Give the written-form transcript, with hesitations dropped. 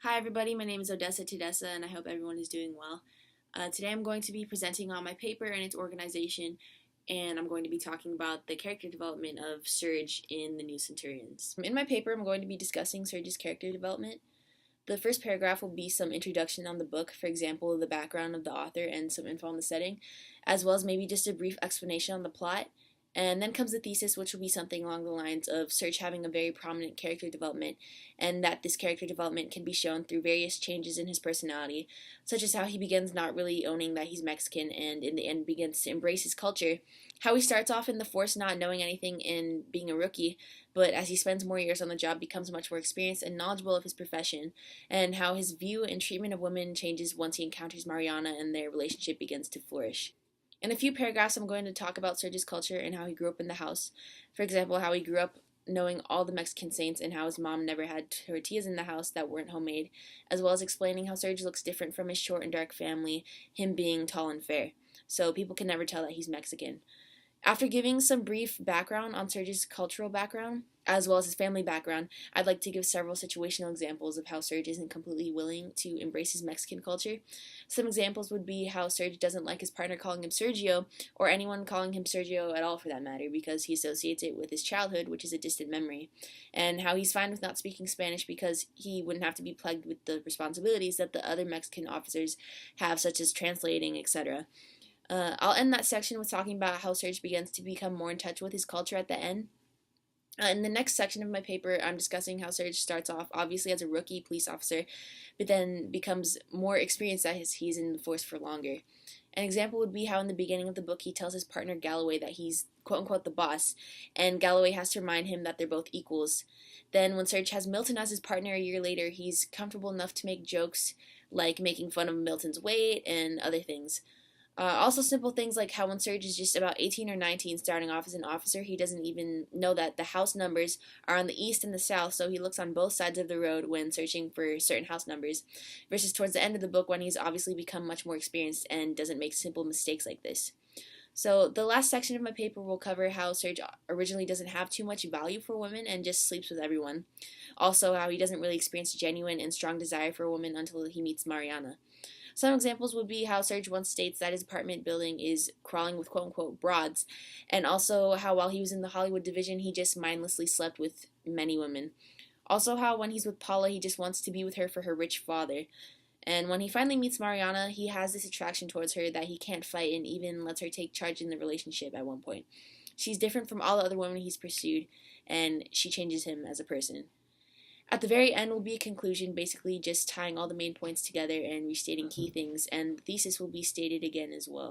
Hi everybody, my name is Odessa Taddesse and I hope everyone is doing well. Today I'm going to be presenting on my paper and its organization, and I'm going to be talking about the character development of Serge in the new Centurions. In my paper I'm going to be discussing Serge's character development. The first paragraph will be some introduction on the book, for example, the background of the author and some info on the setting, as well as maybe just a brief explanation on the plot. And then comes the thesis, which will be something along the lines of Serge having a very prominent character development, and that this character development can be shown through various changes in his personality, such as how he begins not really owning that he's Mexican and in the end begins to embrace his culture, how he starts off in the force not knowing anything and being a rookie, but as he spends more years on the job becomes much more experienced and knowledgeable of his profession, and how his view and treatment of women changes once he encounters Mariana and their relationship begins to flourish. In a few paragraphs, I'm going to talk about Serge's culture and how he grew up in the house. For example, how he grew up knowing all the Mexican saints and how his mom never had tortillas in the house that weren't homemade, as well as explaining how Serge looks different from his short and dark family, him being tall and fair. So people can never tell that he's Mexican. After giving some brief background on Serge's cultural background, as well as his family background, I'd like to give several situational examples of how Serge isn't completely willing to embrace his Mexican culture. Some examples would be how Serge doesn't like his partner calling him Sergio, or anyone calling him Sergio at all for that matter, because he associates it with his childhood, which is a distant memory, and how he's fine with not speaking Spanish because he wouldn't have to be plagued with the responsibilities that the other Mexican officers have, such as translating, etc. I'll end that section with talking about how Serge begins to become more in touch with his culture at the end. In the next section of my paper, I'm discussing how Serge starts off obviously as a rookie police officer, but then becomes more experienced as he's in the force for longer. An example would be how in the beginning of the book he tells his partner Galloway that he's quote-unquote the boss, and Galloway has to remind him that they're both equals. Then when Serge has Milton as his partner a year later, he's comfortable enough to make jokes like making fun of Milton's weight and other things. Also, simple things like how when Serge is just about 18 or 19 starting off as an officer, he doesn't even know that the house numbers are on the east and the south, so he looks on both sides of the road when searching for certain house numbers, versus towards the end of the book when he's obviously become much more experienced and doesn't make simple mistakes like this. So the last section of my paper will cover how Serge originally doesn't have too much value for women and just sleeps with everyone. Also, how he doesn't really experience genuine and strong desire for a woman until he meets Mariana. Some examples would be how Serge once states that his apartment building is crawling with quote-unquote broads, and also how while he was in the Hollywood division, he just mindlessly slept with many women. Also how when he's with Paula, he just wants to be with her for her rich father. And when he finally meets Mariana, he has this attraction towards her that he can't fight and even lets her take charge in the relationship at one point. She's different from all the other women he's pursued, and she changes him as a person. At the very end will be a conclusion, basically just tying all the main points together and restating key things, and the thesis will be stated again as well.